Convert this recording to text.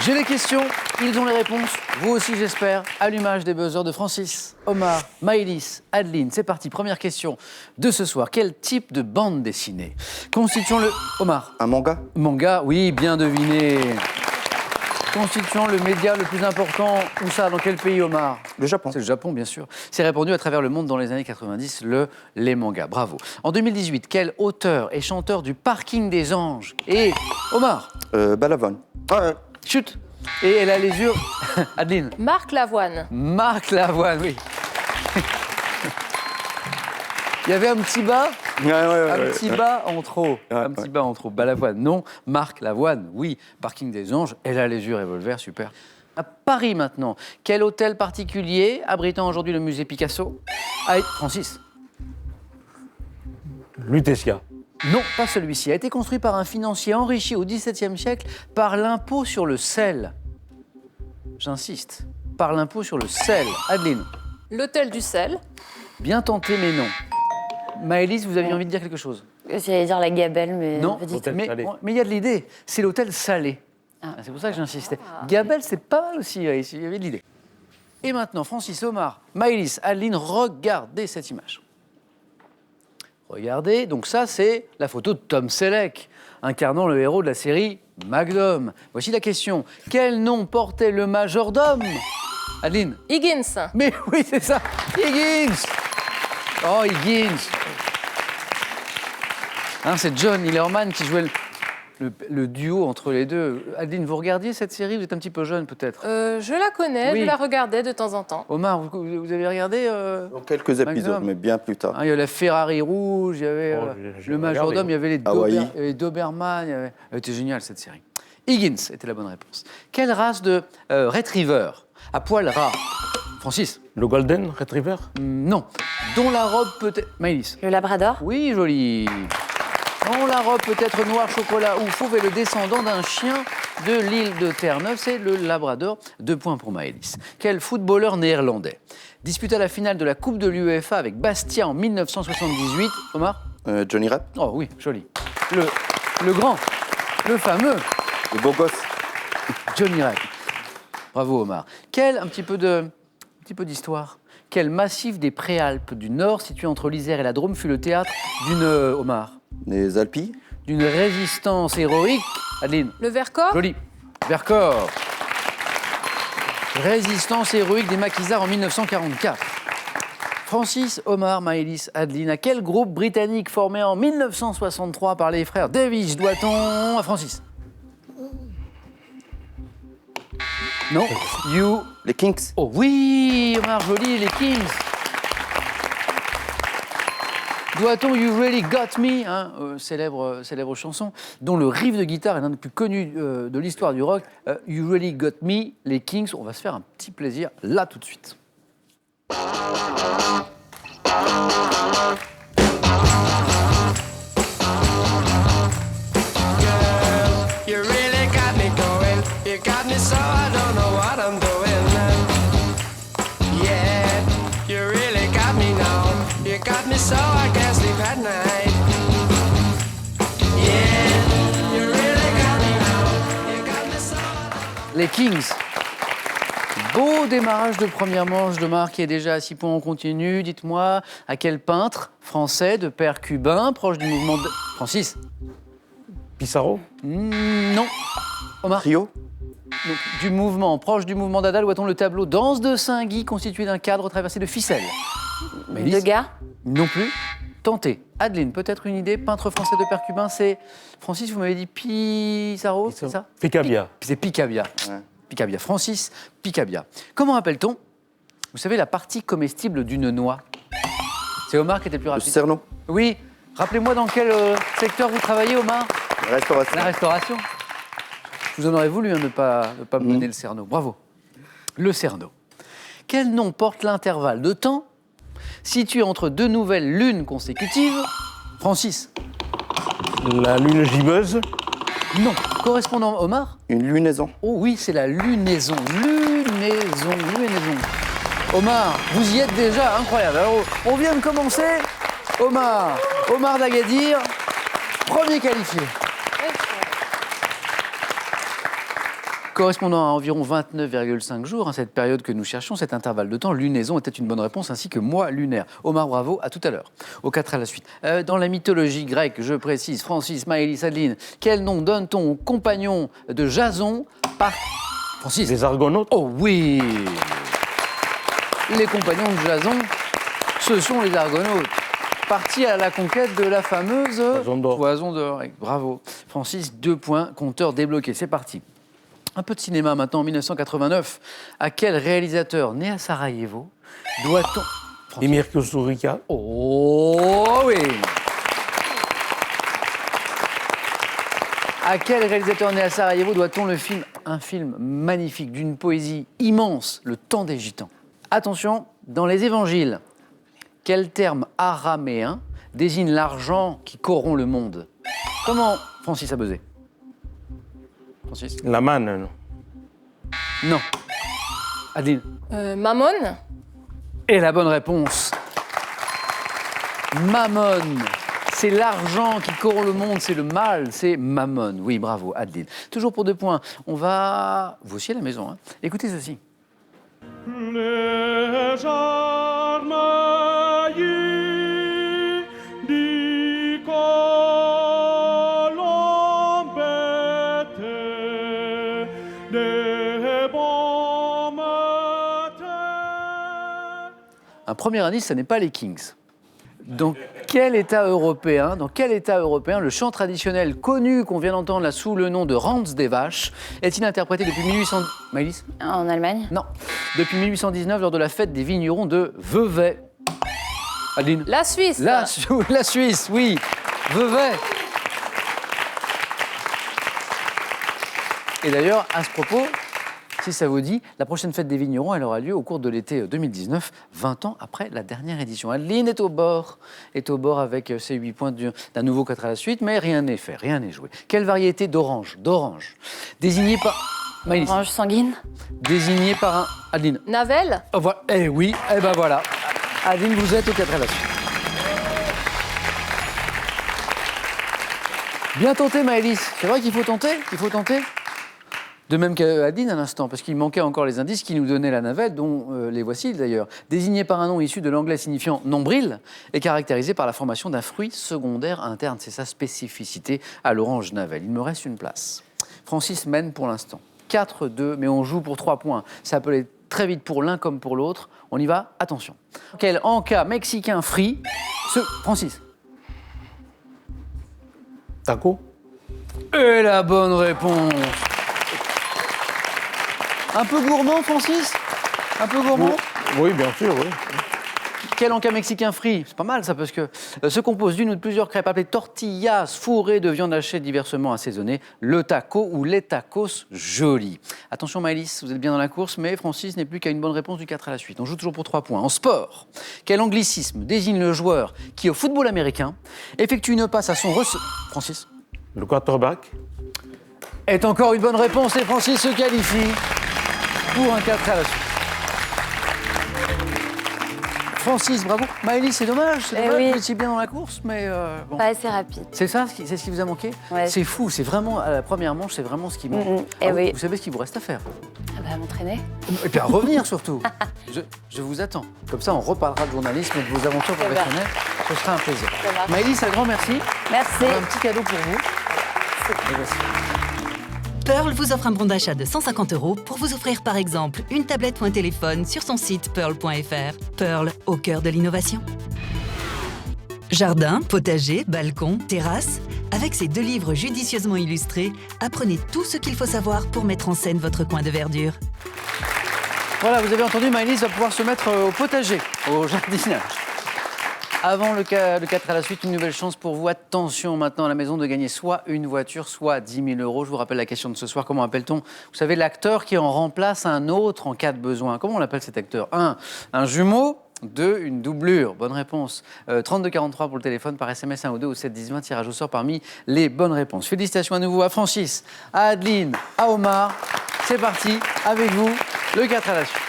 J'ai les questions, ils ont les réponses. Vous aussi, j'espère. Allumage des buzzers de Francis, Omar, Maëlys, Adeline. C'est parti. Première question de ce soir. Quel type de bande dessinée constituant le... Omar. Un manga? Manga, oui, bien deviné. Constituant le média le plus important, où ça? Dans quel pays, Omar? Le Japon. C'est le Japon, bien sûr. C'est répandu à travers le monde dans les années 90, les mangas. Bravo. En 2018, quel auteur et chanteur du Parking des Anges? Et Omar. Balavoine. Chut. Et elle a les yeux... Adeline. Marc Lavoine. Marc Lavoine, oui. Il y avait un petit bas, un petit bas en trop. Un petit bas en trop. Balavoine, non. Marc Lavoine, oui. Parking des Anges, elle a les yeux revolver, super. À Paris maintenant, quel hôtel particulier abritant aujourd'hui le musée Picasso Francis. Lutetia. Non, pas celui-ci. A été construit par un financier enrichi au XVIIe siècle par l'impôt sur le sel. J'insiste, par l'impôt sur le sel. Adeline. L'hôtel du sel. Bien tenté, mais non. Maëlys, vous aviez envie de dire quelque chose? J'allais dire la Gabelle, mais... Non, mais il y a de l'idée. C'est l'hôtel Salé. C'est pour ça que j'insistais. Gabelle, c'est pas mal aussi. Il y avait de l'idée. Et maintenant, Francis, Omar, Maëlys, Adeline, regardez cette image. Regardez, donc ça, c'est la photo de Tom Selleck, incarnant le héros de la série Magnum. Voici la question. Quel nom portait le majordome? Adeline. Higgins. Mais oui, c'est ça. Higgins. Oh, Higgins. Hein, c'est John Hillerman qui jouait le duo entre les deux. Adeline, vous regardiez cette série? Vous êtes un petit peu jeune, peut-être. Je la connais, Oui. je la regardais de temps en temps. Omar, vous avez regardé Dans quelques épisodes, mais bien plus tard. Hein, il y avait la Ferrari rouge, il y avait j'ai le regardé, majordome, il y avait les Hawaï. Doberman. Elle était géniale, cette série. Higgins était la bonne réponse. Quelle race de retriever à poil ras? Francis. Le Golden Retriever. Non. Dont la robe peut être... Maëlys. Le Labrador. Oui, joli. Dont la robe peut être noir, chocolat ou fauve est le descendant d'un chien de l'île de Terre-Neuve, c'est le Labrador. 2 points pour Maëlys. Quel footballeur néerlandais disputa la finale de la Coupe de l'UEFA avec Bastia en 1978? Omar? Johnny Rep. Oh oui, joli. Le grand, le fameux Le beau gosse. Johnny Rep. Bravo Omar. Un petit peu d'histoire. Quel massif des Préalpes du Nord, situé entre l'Isère et la Drôme, fut le théâtre d'une... Omar? Les Alpilles. D'une résistance héroïque. Adeline. Le Vercors. Joli. Vercors. Résistance héroïque des maquisards en 1944. Francis, Omar, Maëlys, Adeline. À quel groupe britannique formé en 1963 par les frères Davis doit-on à Francis? Non. Les Kings. Oh oui, Omar, joli, les Kings. Doit-on You Really Got Me, hein, célèbre chanson, dont le riff de guitare est l'un des plus connus de l'histoire du rock. You Really Got Me, les Kings. On va se faire un petit plaisir là tout de suite. You really got me going. You got me so I don't know what I'm doing. Yeah, you really got me now. You got me so I can't sleep at night. Yeah, you really got me now. You got me so Les Kings. Beau démarrage de première manche de Marc qui est déjà à 6 points en continu. Dites-moi, à quel peintre français de père cubain, proche du mouvement de... Francis? Pissarro. Non. Omar? Trio. Donc, proche du mouvement d'Ada, doit-on le tableau Danse de Saint-Guy, constitué d'un cadre traversé de ficelles? Maëlys? Degas. Non plus. Tentez. Adeline, peut-être une idée. Peintre français de père cubain, c'est... Francis, vous m'avez dit Pissarro, c'est ça? Picabia. C'est Picabia. Ouais. Picabia. Francis Picabia. Comment appelle-t-on, vous savez, la partie comestible d'une noix? C'est Omar qui était le plus Le rapide. Cerno. Oui. Rappelez-moi dans quel secteur vous travaillez, Omar? La restauration. La restauration. Je vous en aurais voulu ne pas me mener le cerneau. Bravo. Le cerneau. Quel nom porte l'intervalle de temps situé entre 2 nouvelles lunes consécutives? Francis? La lune gibbeuse. Non. Correspondant Omar? Une lunaison. Oh oui, c'est la lunaison. Lunaison. Omar, vous y êtes déjà, incroyable. Alors, on vient de commencer. Omar d'Agadir, premier qualifié. Correspondant à environ 29,5 jours, cette période que nous cherchions, cet intervalle de temps, lunaison était une bonne réponse, ainsi que mois lunaire. Omar, bravo, à tout à l'heure. Au 4 à la suite. Dans la mythologie grecque, je précise, Francis, Maëlys, Adeline, quel nom donne-t-on aux compagnons de Jason par... Francis. Les Argonautes. Oh oui. Les compagnons de Jason, ce sont les Argonautes. Partis à la conquête de la fameuse Toison d'or. Bravo. Francis, 2 points, compteur débloqué. C'est parti. Un peu de cinéma maintenant, en 1989. À quel réalisateur né à Sarajevo doit-on... Emir Kusturica. Oh oui. À quel réalisateur né à Sarajevo doit-on le film, un film magnifique, d'une poésie immense, Le Temps des Gitans? Attention, dans les évangiles, quel terme araméen désigne l'argent qui corrompt le monde? Comment, Francis Abezé? Francis? La manne, non. Non. Adeline? Mammon. Et la bonne réponse. Mammon. C'est l'argent qui corrompt le monde, c'est le mal, c'est Mammon. Oui, bravo, Adeline. Toujours pour 2 points. On va... Vous aussi à la maison, hein. Écoutez ceci. Les armes di Colombette, des bons matins. Un premier indice, ce n'est pas les Kings. Dans quel État européen, le chant traditionnel connu qu'on vient d'entendre là sous le nom de Ranz des Vaches est-il interprété depuis 1800... Maëlys? En Allemagne? Non. Depuis 1819 lors de la fête des vignerons de Vevey. Adeline? La Suisse. La Suisse, oui. Vevey. Et d'ailleurs, à ce propos, si ça vous dit, la prochaine fête des vignerons, elle aura lieu au cours de l'été 2019, 20 ans après la dernière édition. Adeline est au bord avec ses 8 points d'un nouveau 4 à la suite, mais rien n'est fait, rien n'est joué. Quelle variété d'orange désignée par... Maëlys. Orange sanguine? Désignée par un... Adeline. Navel. Oh, voilà. Eh oui, eh ben voilà. Adeline, vous êtes au 4 à la suite. Bien tenté, Maëlys. C'est vrai qu'il faut tenter? De même qu'Adeline à l'instant, parce qu'il manquait encore les indices qui nous donnaient la navette, dont les voici d'ailleurs. Désigné par un nom issu de l'anglais signifiant nombril et caractérisé par la formation d'un fruit secondaire interne. C'est sa spécificité à l'orange navel. Il me reste une place. Francis mène pour l'instant. 4-2, mais on joue pour 3 points. Ça peut aller très vite pour l'un comme pour l'autre. On y va, attention. Quel encas mexicain frit Francis. Taco. Et la bonne réponse. Un peu gourmand, Francis? Un peu gourmand? Oui, bien sûr, oui. Quel encas mexicain frit? C'est pas mal ça, parce que se compose d'une ou de plusieurs crêpes appelées tortillas fourrées de viande hachée diversement assaisonnée, le taco ou les tacos jolis. Attention Maëlys, vous êtes bien dans la course, mais Francis n'est plus qu'à une bonne réponse du 4 à la suite. On joue toujours pour 3 points. En sport, quel anglicisme désigne le joueur qui, au football américain, effectue une passe à son Francis? Le quarterback. Est encore une bonne réponse et Francis se qualifie pour un 4 à la suite. Francis, bravo. Maëlys, c'est dommage. Oui. Vous étiez bien dans la course, mais bon. Pas assez rapide. C'est ça, c'est ce qui vous a manqué? Ouais. C'est fou, c'est vraiment, à la première manche, c'est vraiment ce qui manque. Oui. Vous savez ce qu'il vous reste à faire? Ah bah, m'entraîner. Et puis à revenir surtout. Je vous attends. Comme ça, on reparlera de journalisme et de vos aventures professionnelles. Ce sera un plaisir. Ça marche. Maëlys, un grand merci. Merci. On a un petit cadeau pour vous. Et voici. Pearl vous offre un bon d'achat de 150 € pour vous offrir par exemple une tablette ou un téléphone sur son site pearl.fr. Pearl, au cœur de l'innovation. Jardin, potager, balcon, terrasse. Avec ces 2 livres judicieusement illustrés, apprenez tout ce qu'il faut savoir pour mettre en scène votre coin de verdure. Voilà, vous avez entendu, Maëlys va pouvoir se mettre au potager, au jardinage. Avant le 4 à la suite, une nouvelle chance pour vous. Attention maintenant à la maison de gagner soit une voiture, soit 10 000 €. Je vous rappelle la question de ce soir. Comment appelle-t-on, vous savez, l'acteur qui en remplace un autre en cas de besoin? Comment on l'appelle cet acteur? 1. Un jumeau. 2. Une doublure. Bonne réponse. 3243 pour le téléphone, par SMS 1 ou 2 ou 7 10 20. Tirage au sort parmi les bonnes réponses. Félicitations à nouveau à Francis, à Adeline, à Omar. C'est parti avec vous, le 4 à la suite.